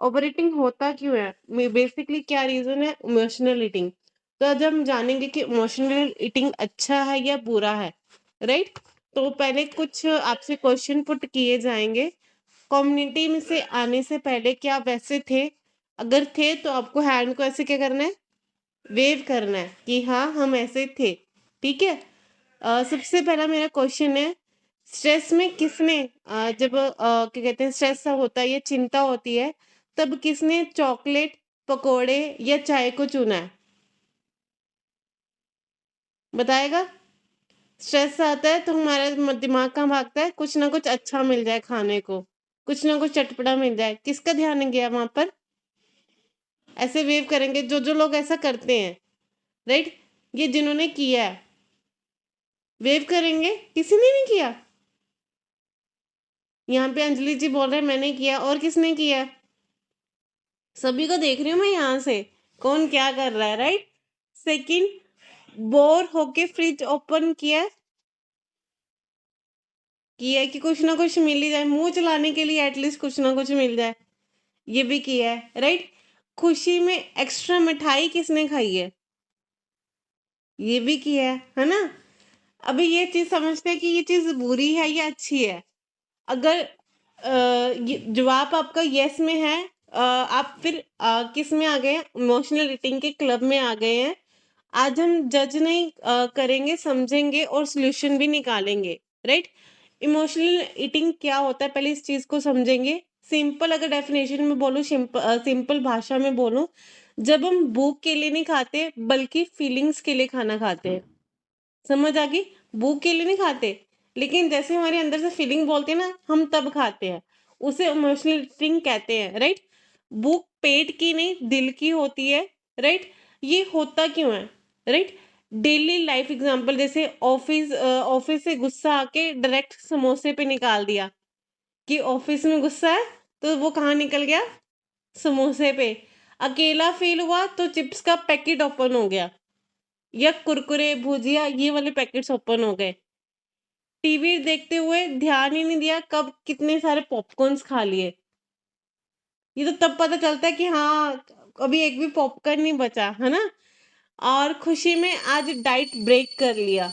Over eating होता क्यों है, बेसिकली क्या रीजन है, इमोशनल ईटिंग। तो आज हम जानेंगे कि इमोशनल ईटिंग अच्छा है या बुरा है, राइट। तो पहले कुछ आपसे क्वेश्चन पुट किए जाएंगे। कम्युनिटी में से आने से पहले क्या आप वैसे थे? अगर थे तो आपको हैंड को ऐसे क्या करना है, वेव करना है कि हाँ हम ऐसे थे, ठीक है। सबसे पहला मेरा क्वेश्चन है, स्ट्रेस में किसने जब क्या कहते हैं स्ट्रेस होता है या चिंता होती है, तब किसने चॉकलेट, पकोड़े या चाय को चुना है? बताएगा। स्ट्रेस आता है तो हमारा दिमाग कहाँ भागता है, कुछ ना कुछ अच्छा मिल जाए खाने को, कुछ ना कुछ चटपटा मिल जाए। किसका ध्यान गया वहां पर? ऐसे वेव करेंगे जो जो लोग ऐसा करते हैं, राइट। ये जिन्होंने किया है वेव करेंगे, किसी ने नहीं किया। यहाँ पे अंजलि जी बोल रहे हैं मैंने किया, और किसने किया? सभी को देख रही हूँ मैं यहाँ से, कौन क्या कर रहा है, राइट। सेकंड, बोर होके फ्रिज ओपन किया है कि कुछ ना कुछ मिल ही जाए, मुंह चलाने के लिए एटलीस्ट कुछ ना कुछ मिल जाए, ये भी किया है, राइट। खुशी में एक्स्ट्रा मिठाई किसने खाई है? ये भी किया है ना। अभी ये चीज समझते हैं कि ये चीज बुरी है या अच्छी है। अगर जवाब आपका यस में है, आप फिर किस में आ गए हैं, इमोशनल ईटिंग के क्लब में आ गए हैं। आज हम जज नहीं करेंगे, समझेंगे और सॉल्यूशन भी निकालेंगे, राइट। इमोशनल ईटिंग क्या होता है पहले इस चीज को समझेंगे। सिंपल अगर डेफिनेशन में बोलूं, सिंपल भाषा में बोलूं, जब हम भूख के लिए नहीं खाते बल्कि फीलिंग्स के लिए खाना खाते हैं। समझ आ गई? भूख के लिए नहीं खाते, लेकिन जैसे हमारे अंदर से फीलिंग बोलते हैं ना, हम तब खाते हैं। उसे इमोशनल ईटिंग कहते हैं, राइट। भूख पेट की नहीं दिल की होती है, राइट। ये होता क्यों है, राइट। डेली लाइफ एग्जांपल, जैसे ऑफिस से गुस्सा आके डायरेक्ट समोसे पे निकाल दिया कि ऑफिस में गुस्सा है, तो वो कहाँ निकल गया, समोसे पे। अकेला फील हुआ तो चिप्स का पैकेट ओपन हो गया, या कुरकुरे भुजिया ये वाले पैकेट्स ओपन हो गए। टीवी देखते हुए ध्यान ही नहीं दिया कब कितने सारे पॉपकॉर्न्स खा लिए। ये तो तब पता चलता है कि हाँ अभी एक भी पॉपकॉर्न नहीं बचा, है ना। और खुशी में आज डाइट ब्रेक कर लिया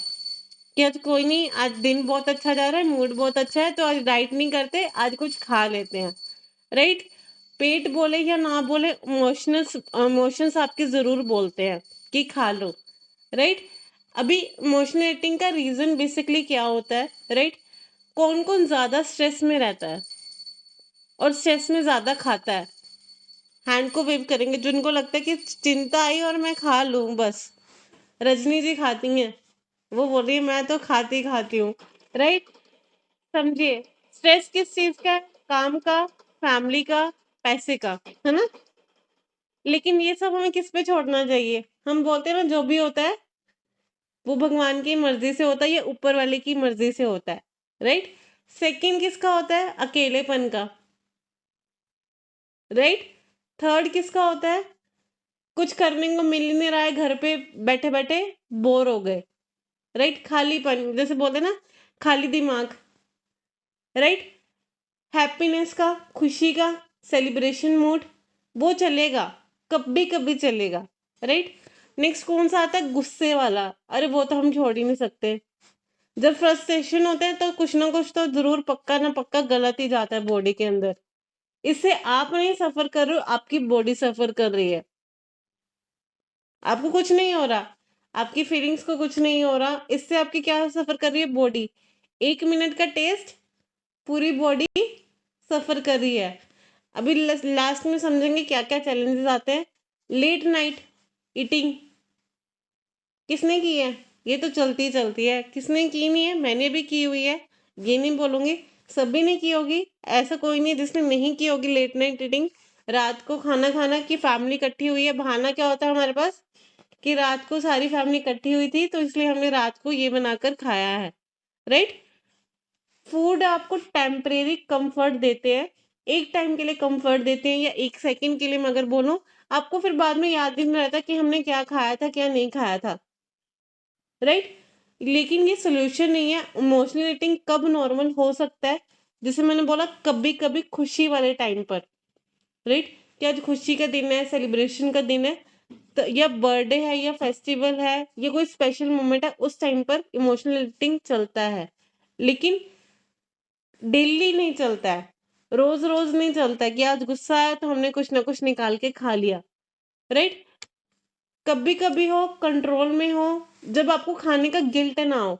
कि आज कोई नहीं, आज दिन बहुत अच्छा जा रहा है, मूड बहुत अच्छा है, तो आज डाइट नहीं करते, आज कुछ खा लेते हैं, राइट। पेट बोले या ना बोले, इमोशंस आपके जरूर बोलते हैं कि खा लो, राइट। अभी इमोशनल ईटिंग का रीजन बेसिकली क्या होता है, राइट। कौन कौन ज्यादा स्ट्रेस में रहता है और स्ट्रेस में ज्यादा खाता है? हैंड को वेव करेंगे जिनको लगता है कि चिंता आई और मैं खा लूं बस। रजनी जी खाती हैं, वो बोल रही है मैं तो खाती खाती हूँ, राइट। समझिए, स्ट्रेस किस चीज का है? काम का, फैमिली का, पैसे का, है ना। लेकिन ये सब हमें किस पे छोड़ना चाहिए? हम बोलते हैं ना जो भी होता है वो भगवान की मर्जी से होता है या ऊपर वाले की मर्जी से होता है, राइट। सेकंड किसका होता है? अकेलेपन का, राइट। थर्ड किसका होता है? कुछ करने को मिल ही नहीं रहा है, घर पे बैठे बैठे बोर हो गए, राइट। खालीपन, जैसे बोलते हैं ना, खाली दिमाग, राइट। हैप्पीनेस का, खुशी का, सेलिब्रेशन मूड, वो चलेगा, कभी कभी चलेगा, राइट। नेक्स्ट कौन सा आता है? गुस्से वाला। अरे वो तो हम छोड़ ही नहीं सकते। जब फ्रस्ट्रेशन होता है तो कुछ ना कुछ तो जरूर पक्का ना पक्का गलत ही जाता है बॉडी के अंदर। इससे आप नहीं सफर कर रहे हो, आपकी बॉडी सफर कर रही है। आपको कुछ नहीं हो रहा, आपकी फीलिंग्स को कुछ नहीं हो रहा, इससे आपकी क्या सफर कर रही है? बॉडी। 1 मिनट का टेस्ट, पूरी बॉडी सफर कर रही है। अभी लास्ट में समझेंगे क्या क्या चैलेंजेस आते हैं। लेट नाइट ईटिंग किसने की है? ये तो चलती चलती है, किसने की नहीं है? मैंने भी की हुई है, ये नहीं बोलूंगी, सभी ने की होगी। ऐसा कोई नहीं है जिसने नहीं की होगी लेट नाइट ईटिंग। रात को खाना खाना की फैमिली इकट्ठी हुई है, बहाना क्या होता है हमारे पास कि रात को सारी फैमिली इकट्ठी हुई थी तो इसलिए हमने रात को ये बनाकर खाया है, राइट। फूड आपको टेम्परेरी कंफर्ट देते हैं, एक टाइम के लिए कंफर्ट देते हैं, या 1 सेकंड के लिए मैं अगर बोलूं, आपको फिर बाद में याद भी नहीं रहता कि हमने क्या खाया था क्या नहीं खाया था, राइट। लेकिन ये सोल्यूशन नहीं है। इमोशनल ईटिंग कब नॉर्मल हो सकता है? जैसे मैंने बोला, कभी कभी खुशी वाले टाइम पर, राइट? कि आज खुशी का दिन है, सेलिब्रेशन का दिन है, तो या बर्थडे है या फेस्टिवल है या कोई स्पेशल मोमेंट है, उस टाइम पर इमोशनल ईटिंग चलता है। लेकिन डेली नहीं चलता है, रोज-रोज नहीं चलता है कि आज गुस्सा आया तो हमने कुछ ना कुछ निकाल के खा लिया, राइट? कभी-कभी हो, कंट्रोल में हो, जब आपको खाने का गिल्ट ना हो।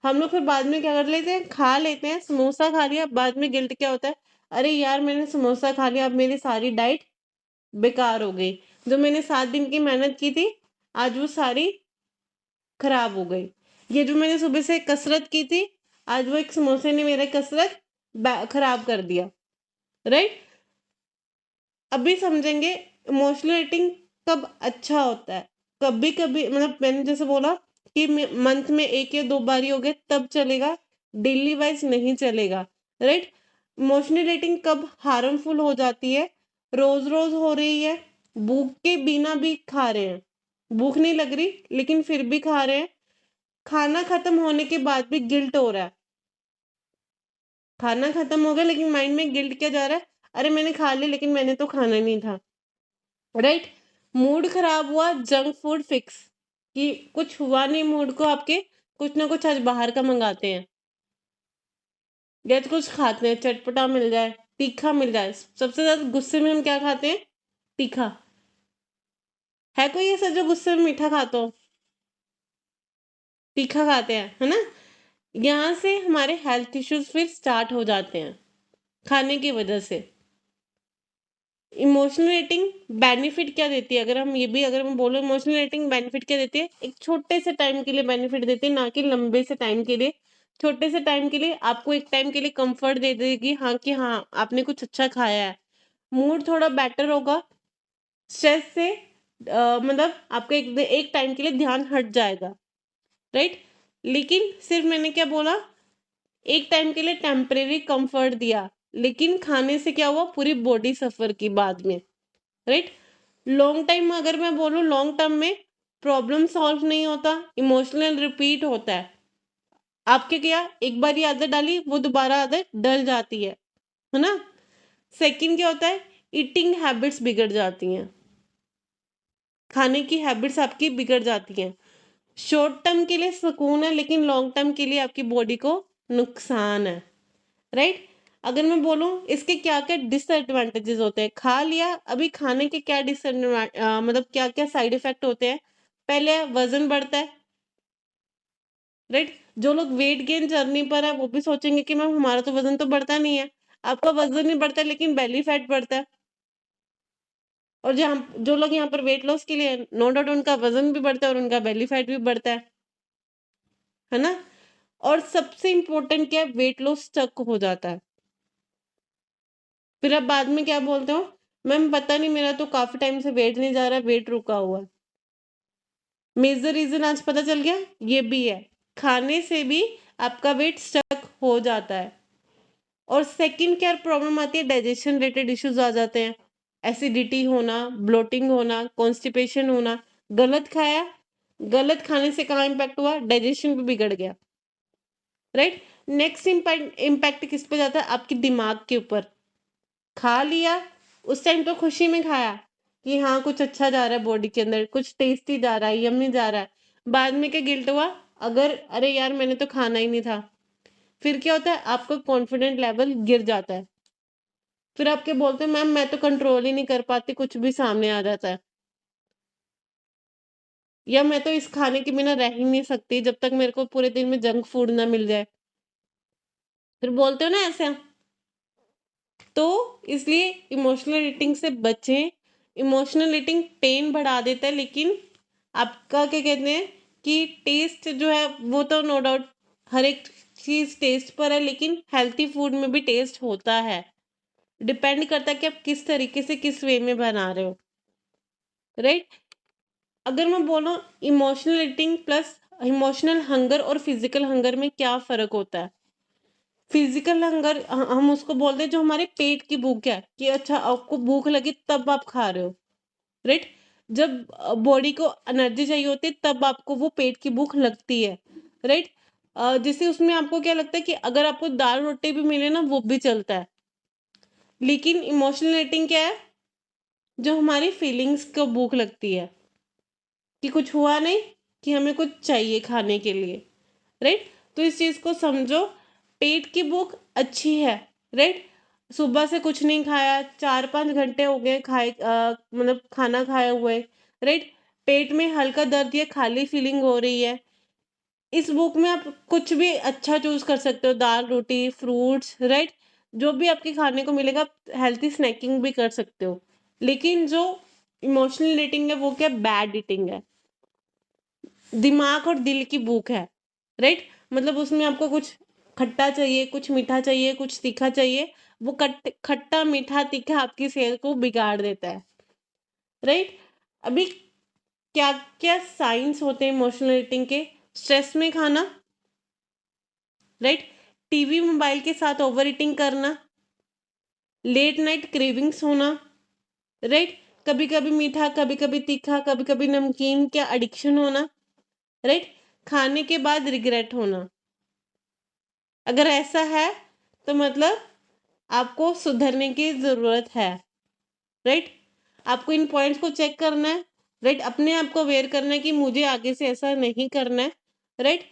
हम लोग फिर बाद में क्या कर लेते हैं, खा लेते हैं, समोसा खा लिया, बाद में गिल्ट क्या होता है, अरे यार मैंने समोसा खा लिया, अब मेरी सारी डाइट बेकार हो गई। जो मैंने 7 दिन की मेहनत की थी, आज वो सारी खराब हो गई। ये जो मैंने सुबह से कसरत की थी, आज वो एक समोसे ने मेरा कसरत खराब कर दिया, राइट? अभी समझेंगे इमोशनल ईटिंग कब अच्छा होता है। कभी-कभी मतलब मैंने जैसे बोला कि मंथ में 1 या 2 बार ही हो गए तब चलेगा, डेली वाइज़ नहीं चलेगा, राइट? इमोशनल ईटिंग कब हार्मफुल हो जाती है, रोज़-रोज़ हो रही है, भूख के बिना भी खा रहे हैं। भूख नहीं लग रही लेकिन फिर भी खा रहे हैं। खाना खत्म होने के बाद भी गिल्ट हो रहा है। खाना खत्म हो गया लेकिन माइंड में गिल्ट क्या जा रहा है, अरे मैंने खा लिया लेकिन मैंने तो खाना नहीं था। राइट? मूड खराब हुआ, जंक फूड फिक्स कि कुछ हुआ नहीं मूड को आपके, कुछ ना कुछ आज बाहर का मंगाते हैं या तो कुछ खाते हैं, चटपटा मिल जाए, तीखा मिल जाए। सबसे ज्यादा गुस्से में हम क्या खाते हैं? तीखा। है कोई ऐसा जो गुस्से में मीठा खाता हो? तीखा खाते हैं, है ना? यहाँ से हमारे हेल्थ इश्यूज फिर स्टार्ट हो जाते हैं खाने की वजह से। इमोशनल ईटिंग बेनिफिट क्या देती है? अगर मैं बोलूँ इमोशनल ईटिंग बेनिफिट क्या देती है? एक छोटे से टाइम के लिए बेनिफिट देती है, ना कि लंबे से टाइम के लिए। छोटे से टाइम के लिए आपको एक टाइम के लिए कंफर्ट दे देगी, हाँ, कि हाँ, आपने कुछ अच्छा खाया है। मूड थोड़ा बेटर होगा, स्ट्रेस से मतलब आपका एक टाइम के लिए ध्यान हट जाएगा, राइट? लेकिन सिर्फ मैंने क्या बोला, एक टाइम के लिए टेम्परेरी कंफर्ट दिया, लेकिन खाने से क्या हुआ? पूरी बॉडी सफर की बाद में, राइट? लॉन्ग टाइम में अगर मैं बोलूँ, लॉन्ग टर्म में प्रॉब्लम सॉल्व नहीं होता, इमोशनल रिपीट होता है। आपके क्या, एक बार ये आदत डाली वो दोबारा आदत डल जाती है ना? सेकंड क्या होता है, ईटिंग हैबिट्स बिगड़ जाती हैं, खाने की हैबिट्स आपकी बिगड़ जाती हैं। शॉर्ट टर्म के लिए सुकून है लेकिन लॉन्ग टर्म के लिए आपकी बॉडी को नुकसान है, राइट? अगर मैं बोलूँ इसके क्या-क्या डिसएडवांटेजेस होते हैं, खा लिया, अभी खाने के क्या मतलब क्या-क्या साइड इफेक्ट होते हैं? पहले वज़न बढ़ता है, राइट? जो लोग वेट गेन जर्नी पर है, वो भी सोचेंगे कि मैम हमारा तो वज़न तो बढ़ता नहीं है। आपका वज़न नहीं बढ़ता है लेकिन बेली फैट बढ़ता है। और जहाँ जो लोग यहाँ पर वेट लॉस के लिए हैं, नो डाउट उनका वज़न भी बढ़ता है और उनका बेली फैट भी बढ़ता है ना? और सबसे इम्पोर्टेंट क्या है, वेट लॉस स्टक हो जाता है। फिर आप बाद में क्या बोलते हो, मैम पता नहीं मेरा तो काफ़ी टाइम से वेट नहीं जा रहा है, वेट रुका हुआ है। मेजर रीज़न आज पता चल गया, ये भी है। खाने से भी आपका वेट स्टक हो जाता है। और सेकंड क्या प्रॉब्लम आती है, डाइजेशन रिलेटेड इश्यूज आ जाते हैं। एसिडिटी होना, ब्लोटिंग होना, कॉन्स्टिपेशन होना। गलत खाया, गलत खाने से कहाँ इम्पैक्ट हुआ, डाइजेशन भी बिगड़ गया, राइट? नेक्स्ट इम्पैक्ट इम्पैक्ट किस पे जाता है, आपके दिमाग के ऊपर। खा लिया, उस टाइम तो खुशी में खाया कि हाँ कुछ अच्छा जा रहा है बॉडी के अंदर, कुछ टेस्टी जा रहा है, यम्मी जा रहा है। बाद में क्या गिल्ट हुआ, अगर अरे यार मैंने तो खाना ही नहीं था। फिर क्या होता है, आपका कॉन्फिडेंट लेवल गिर जाता है। फिर आप क्या बोलते हैं, मैम मैं तो कंट्रोल ही नहीं कर पाती, कुछ भी सामने आ जाता है, या मैं तो इस खाने के बिना रह ही नहीं सकती जब तक मेरे को पूरे दिन में जंक फूड ना मिल जाए। फिर बोलते हो ना ऐसे। तो इसलिए इमोशनल ईटिंग से बचें। इमोशनल ईटिंग पेन बढ़ा देता है, लेकिन आपका क्या कहते हैं कि टेस्ट जो है वो तो नो डाउट हर एक चीज़ टेस्ट पर है, लेकिन हेल्थी फूड में भी टेस्ट होता है। डिपेंड करता है कि आप किस तरीके से किस वे में बना रहे हो, राइट? अगर मैं बोलूँ emotional eating plus emotional hunger और फिजिकल हंगर में क्या फ़र्क होता है? फिजिकल हंगर हम उसको बोलते हैं जो हमारे पेट की भूख है, कि अच्छा आपको भूख लगी तब आप खा रहे हो, राइट? जब बॉडी को एनर्जी चाहिए होती है तब आपको वो पेट की भूख लगती है, राइट? जैसे उसमें आपको क्या लगता है कि अगर आपको दाल रोटी भी मिले ना वो भी चलता है, लेकिन इमोशनल ईटिंग क्या है, जो हमारी फीलिंग्स को भूख लगती है कि कुछ हुआ नहीं, कि हमें कुछ चाहिए खाने के लिए, राइट? तो इस चीज़ को समझो, पेट की भूख अच्छी है, राइट? सुबह से कुछ नहीं खाया, 4-5 घंटे हो गए खाए, मतलब खाना खाए हुए, राइट? पेट में हल्का दर्द या खाली फीलिंग हो रही है। इस भूख में आप कुछ भी अच्छा चूज़ कर सकते हो, दाल, रोटी, फ्रूट्स, राइट? जो भी आपके खाने को मिलेगा, आप हेल्थी स्नैकिंग भी कर सकते हो। लेकिन जो इमोशनल ईटिंग है, वो क्या बैड ईटिंग है। दिमाग और दिल की भूख है, राइट? मतलब उसमें आपको कुछ खट्टा चाहिए, कुछ मीठा चाहिए, कुछ तीखा चाहिए, वो खट्टा, मीठा, तीखा आपकी सेहत को बिगाड़ देता है, राइट? अभी क्या-क्या साइन्स होते हैं इमोशनल ईटिंग के? स्ट्रेस में खाना, राइट? टीवी, मोबाइल के साथ ओवर ईटिंग करना, लेट नाइट क्रेविंग्स होना, राइट? कभी-कभी मीठा, कभी-कभी तीखा, कभी-कभी नमकीन का एडिक्शन होना, राइट? खाने के बाद रिग्रेट होना। अगर ऐसा है, तो मतलब आपको सुधरने की ज़रूरत है, राइट? आपको इन पॉइंट्स को चेक करना है, राइट? अपने आप को अवेयर करना है कि मुझे आगे से ऐसा नहीं करना है, राइट?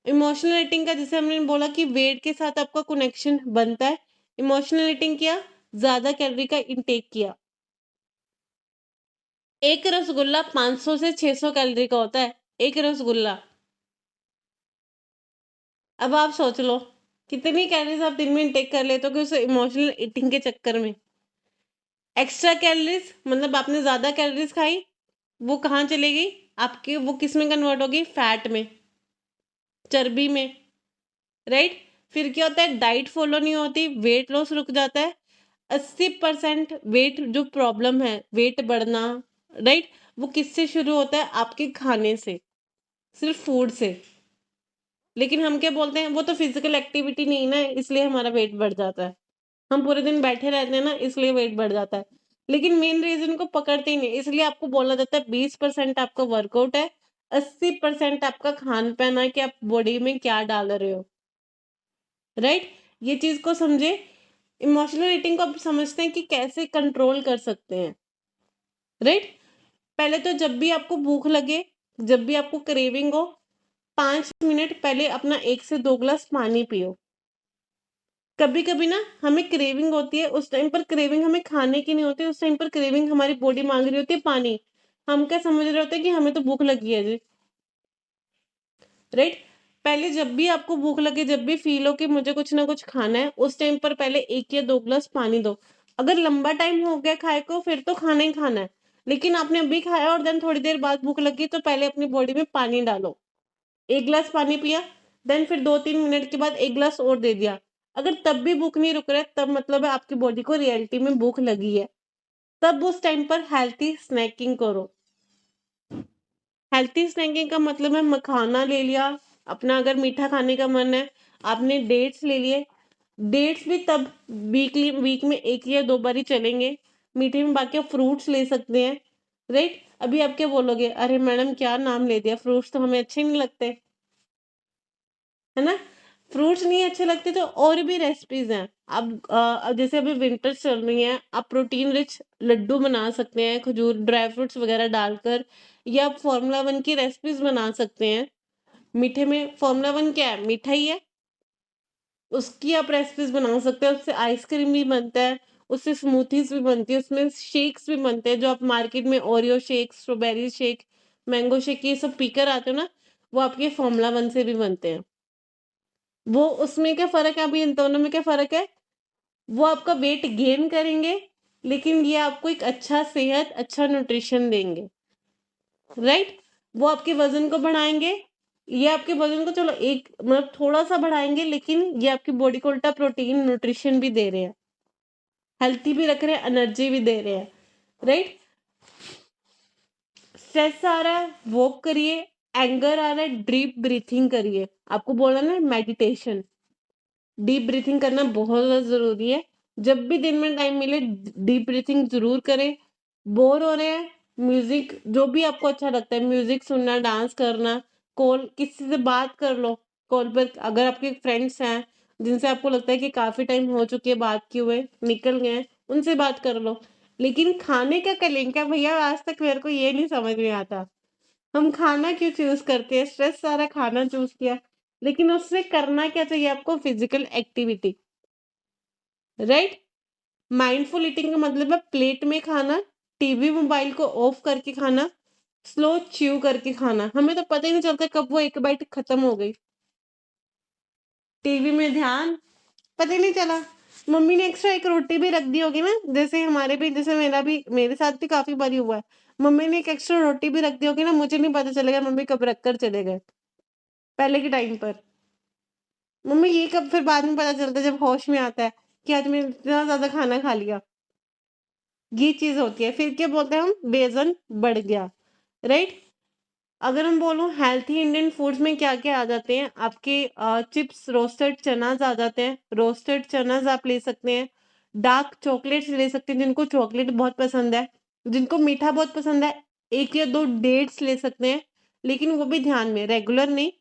इमोशनल ईटिंग का, जैसे हमने बोला कि वेट के साथ आपका कनेक्शन बनता है। इमोशनल ईटिंग किया, ज़्यादा कैलोरी का इंटेक किया। एक रसगुल्ला 500 से 600 कैलोरी का होता है, एक रसगुल्ला। अब आप सोच लो, कितनी कैलोरीज़ आप दिन में इंटेक कर लेते हो कि उस इमोशनल ईटिंग के चक्कर में। एक्स्ट्रा कैलोरीज़ मतलब आपने ज़्यादा कैलोरीज़ खाई, वो कहाँ चली गई? आपके वो किस में कन्वर्ट हो गई? फैट में, चर्बी में, राइट? फिर क्या होता है? डाइट फॉलो नहीं होती, वेट लॉस रुक जाता है। 80% वेट जो प्रॉब्लम है, वेट बढ़ना, राइट? वो किससे शुरू होता है? आपके खाने से, सिर्फ़ फूड से। लेकिन हम क्या बोलते हैं, वो तो फिज़िकल एक्टिविटी नहीं है ना, इसलिए हमारा वेट बढ़ जाता है। हम पूरे दिन बैठे रहते हैं ना, इसलिए वेट बढ़ जाता है। लेकिन मेन रीज़न को पकड़ते ही नहीं, इसलिए आपको बोला जाता है 20% आपका वर्कआउट है, 80% आपका खान-पान है कि आप बॉडी में क्या डाल रहे हो, राइट? ये चीज़ को समझे। इमोशनल ईटिंग को आप समझते हैं कि कैसे कंट्रोल कर सकते हैं, राइट? पहले तो जब भी आपको भूख लगे, जब भी आपको क्रेविंग हो, 5 मिनट पहले अपना 1 से 2 ग्लास पानी पियो। कभी-कभी ना हमें क्रेविंग होती है, उस टाइम पर क्रेविंग हमें खाने की नहीं होती, उस टाइम पर क्रेविंग हमारी बॉडी माँग रही होती है पानी। हम क्या समझ रहे होते हैं कि हमें तो भूख लगी है जी, राइट? पहले जब भी आपको भूख लगे, जब भी फ़ील हो कि मुझे कुछ ना कुछ खाना है, उस टाइम पर पहले 1 या 2 ग्लास पानी दो। अगर लंबा टाइम हो गया खाए को, फिर तो खाना ही खाना है। लेकिन आपने अभी खाया और देन थोड़ी देर बाद भूख लगी, तो पहले अपनी बॉडी में पानी डालो। 1 ग्लास पानी पिया, देन फिर 2-3 मिनट के बाद 1 ग्लास और दे दिया। अगर तब भी भूख नहीं रुक रहा है, तब मतलब है आपकी बॉडी को रियलिटी में भूख लगी है। तब उस टाइम पर हेल्थी स्नैकिंग करो। हेल्थी स्नैकिंग का मतलब है मखाना ले लिया, अपना अगर मीठा खाने का मन है, आपने डेट्स ले लिए। डेट्स भी तब वीक में 1 या 2 बार ही चलेंगे। मीठे में बाकी आप फ्रूट्स ले सकते हैं, राइट? अभी आप क्या बोलोगे? अरे मैडम क्या नाम ले दिया, फ्रूट्स तो हमें अच्छे नहीं लगते। है ना? फ्रूट्स नहीं अच्छे लगते तो और भी रेसिपीज़ हैं। अब जैसे अभी विंटर्स चल रही हैं, आप प्रोटीन रिच लड्डू बना सकते हैं, खजूर, ड्राई फ्रूट्स वगैरह डालकर, या आप फ़ॉर्मूला 1 की रेसिपीज़ बना सकते हैं। मीठे में फ़ॉर्मूला 1 क्या है? मीठा ही है। उसकी आप रेसिपीज़ बना सकते हैं, उससे आइसक्रीम भी बनता है, उससे स्मूथीज़ भी बनती है, उसमें शेक्स भी बनते हैं, जो आप मार्केट में Oreo shake, strawberry shake, mango shake ये सब पीकर आते हो ना, वो आपके फ़ॉर्मूला 1 से भी बनते हैं। वो उसमें क्या फ़र्क है, अभी इन दोनों में क्या फ़र्क है? वो आपका वेट गेन करेंगे, लेकिन ये आपको एक अच्छा सेहत, अच्छा न्यूट्रिशन देंगे, राइट? वो आपके वज़न को बढ़ाएँगे, ये आपके वज़न को चलो एक मतलब थोड़ा-सा बढ़ाएँगे, लेकिन ये आपकी बॉडी को उल्टा प्रोटीन, न्यूट्रिशन भी दे रहे हैं, हेल्थी भी रख रहे हैं, एनर्जी भी दे रहे हैं, राइट? स्ट्रेस आ रहा है, वॉक करिए, एंगर आ रहा है, डीप ब्रीथिंग करिए। आपको बोला ना मेडिटेशन। डीप ब्रीथिंग करना बहुत ज़्यादा ज़रूरी है। जब भी दिन में टाइम मिले डीप ब्रीथिंग ज़रूर करें। बोर हो रहे हैं, म्यूज़िक जो भी आपको अच्छा लगता है, म्यूज़िक सुनना, डांस करना, कॉल किसी से बात कर लो। कॉल पर अगर आपके फ्रेंड्स हैं, जिनसे आपको लगता है कि काफ़ी टाइम हो चुकी है बात किए हुए, निकल गए हैं, उनसे बात कर लो। लेकिन खाने का लिंक है भैया, आज तक मेरे को ये नहीं समझ में आता। हम खाना क्यों चूज़ करते हैं? स्ट्रेस सारा खाना चूज़ किया, लेकिन उससे करना क्या चाहिए आपको? Physical activity, right? Mindful eating का मतलब है प्लेट में खाना, टीवी, मोबाइल को ऑफ करके खाना, स्लो च्यू करके खाना। हमें तो पता ही नहीं चलता कब वो 1 बाइट खत्म हो गई। टीवी में ध्यान, पता ही नहीं चला। मम्मी ने एक्स्ट्रा एक रोटी भी रख दी होगी ना, जैसे हमारे भी, जैसे मेरे साथ भी काफ़ी बारी हुआ है। मम्मी ने एक एक्स्ट्रा रोटी भी रख दी होगी ना, मुझे नहीं पता चलेगा मम्मी कब रख कर चले गए, पहले के टाइम पर। मम्मी ये कब फिर बाद में पता चलता है जब होश में आता है कि आज मैंने इतना ज़्यादा खाना खा लिया। ये चीज़ होती है। फिर क्या बोलते हैं हम? वज़न बढ़ गया, राइट? अगर हम बोलूँ हेल्थी इंडियन फूड्स में क्या-क्या आ जाते हैं, आपके चिप्स, रोस्टेड चनाज़ आ जाते हैं। रोस्टेड चनाज़ आप ले सकते हैं। डार्क चॉकलेट्स ले सकते हैं, जिनको चॉकलेट बहुत पसंद है। जिनको मीठा बहुत पसंद है, 1 या 2 डेट्स ले सकते हैं, लेकिन वो भी ध्यान में, रेगुलर नहीं।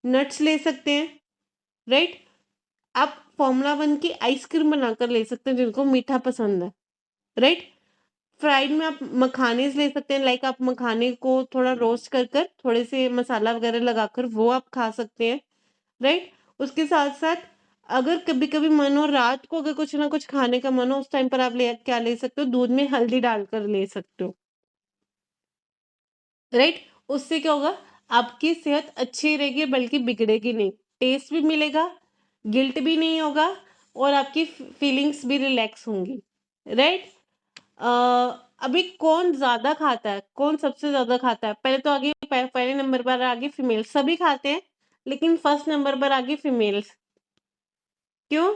नट्स ले सकते हैं, राइट? आप फ़ॉर्मूला 1 की आइसक्रीम बनाकर ले सकते हैं, जिनको मीठा पसंद है, राइट? फ्राइड में आप मखानेज़ ले सकते हैं, लाइक आप मखाने को थोड़ा रोस्ट कर थोड़े से मसाला वगैरह लगाकर वो आप खा सकते हैं, राइट? उसके साथ-साथ अगर कभी-कभी मन हो, रात को अगर कुछ ना कुछ खाने का मन हो, उस टाइम पर आप क्या ले सकते हो? दूध में हल्दी डालकर ले सकते हो, राइट? उससे क्या होगा? आपकी सेहत अच्छी रहेगी बल्कि बिगड़ेगी नहीं। टेस्ट भी मिलेगा, गिल्ट भी नहीं होगा और आपकी फीलिंग्स भी रिलैक्स होंगी, राइट? अ, अभी कौन ज़्यादा खाता है? कौन सबसे ज़्यादा खाता है? पहले तो आगे पहले नंबर पर आ गई फीमेल, सभी खाते हैं, लेकिन फर्स्ट नंबर पर आ गई फीमेल्स। क्यों?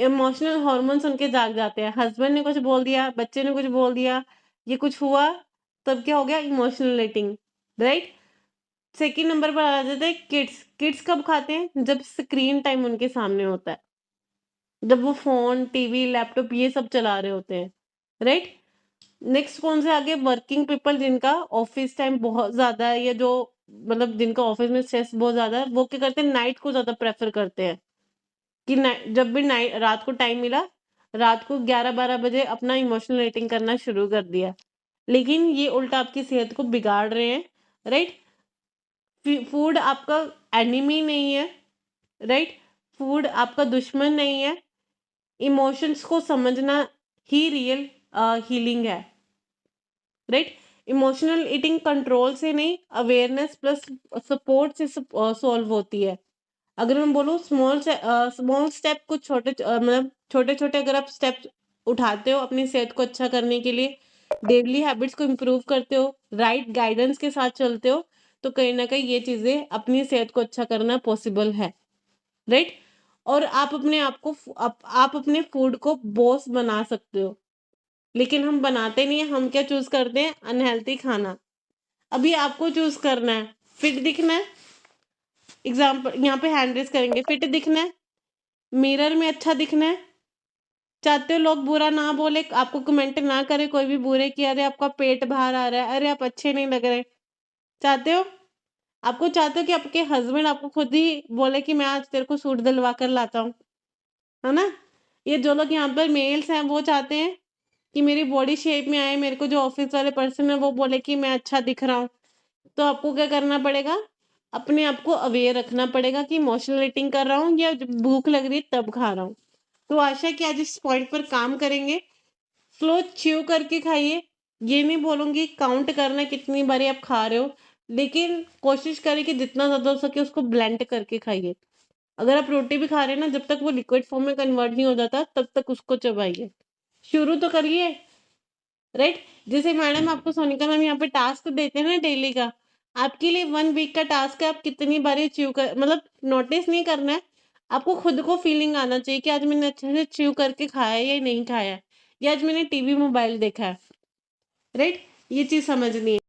इमोशनल हॉर्मोन्स उनके जाग जाते हैं। हस्बैंड ने कुछ बोल दिया, बच्चे ने कुछ बोल दिया, ये कुछ हुआ, तब क्या हो गया? Emotional eating, right? Second number पर आ जाते हैं किड्स। किड्स कब खाते हैं? जब स्क्रीन टाइम उनके सामने होता है। जब वो फ़ोन, टीवी, लैपटॉप ये सब चला रहे होते हैं, राइट? नेक्स्ट कौन से आगे? वर्किंग पीपल, जिनका ऑफिस टाइम बहुत ज़्यादा है, या जो मतलब जिनका ऑफिस में स्ट्रेस बहुत ज़्यादा है, वो क्या करते हैं? नाइट को ज़्यादा प्रेफ़र करते हैं कि जब भी रात को टाइम मिला, रात को 11-12 बजे अपना इमोशनल ईटिंग करना शुरू कर दिया। लेकिन ये उल्टा आपकी सेहत को बिगाड़ रहे हैं, राइट? फूड आपका एनिमी नहीं है, राइट? फूड आपका दुश्मन नहीं है। इमोशंस को समझना ही रियल हीलिंग है, राइट? इमोशनल ईटिंग कंट्रोल से नहीं, अवेयरनेस प्लस सपोर्ट से सॉल्व होती है। अगर मैं बोलूँ स्मॉल स्टेप, कुछ मतलब छोटे-छोटे अगर आप स्टेप्स उठाते हो अपनी सेहत को अच्छा करने के लिए, डेली हैबिट्स को इम्प्रूव करते हो, राइट गाइडेंस के साथ चलते हो, तो कहीं न कहीं ये चीज़ें अपनी सेहत को अच्छा करना पॉसिबल है, राइट? और आप अपने आप को आप अपने फूड को बॉस बना सकते हो। लेकिन हम बनाते नहीं हैं, हम क्या चूज़ करते हैं? अनहेल्थी खाना। अभी आपको चूज़ करना है, फिट दिखना है, एग्ज़ाम्पल यहाँ पे हैंड रेज़ करेंगे, फिट दिखना है, मिरर में अच्छा दिखना है, चाहते हो लोग बुरा ना बोले, आपको कमेंट ना करे कोई भी बुरे कि अरे आपका पेट बाहर आ रहा है, अरे आप अच्छे नहीं लग रहे, चाहते हो? आपको चाहते हो कि आपके हस्बैंड आपको खुद ही बोले कि मैं आज तेरे को सूट दिलवा कर लाता हूँ, है ना? ये जो लोग यहाँ पर मेल्स हैं, वो चाहते हैं कि मेरी बॉडी शेप में आए, मेरे को जो ऑफिस वाले पर्सन है वो बोले कि मैं अच्छा दिख रहा हूँ। तो आपको क्या करना पड़ेगा? अपने आप को अवेयर रखना पड़ेगा कि इमोशनल ईटिंग कर रहा हूँ या जब भूख लग रही है तब खा रहा हूँ। तो आशा है कि आज इस पॉइंट पर काम करेंगे। स्लो च्यू करके खाइए। ये नहीं बोलूँगी काउंट करना कितनी बारी आप खा रहे हो, लेकिन कोशिश करें कि जितना ज़्यादा हो सके उसको ब्लेंड करके खाइए। अगर आप रोटी भी खा रहे हैं ना, जब तक वो लिक्विड फॉर्म में कन्वर्ट नहीं हो जाता, तब तक उसको चबाइए। शुरू तो करिए, राइट? जैसे मैडम आपको, सोनिका मैम यहाँ पे टास्क देते हैं ना डेली का, आपके लिए 1 वीक का टास्क है, आप कितनी बारी च्यू कर, मतलब नोटिस नहीं करना है, आपको खुद को फीलिंग आना चाहिए कि आज मैंने अच्छे से च्यू करके खाया है या नहीं खाया है, या आज मैंने टीवी मोबाइल देखा है, राइट? ये चीज़ समझनी है।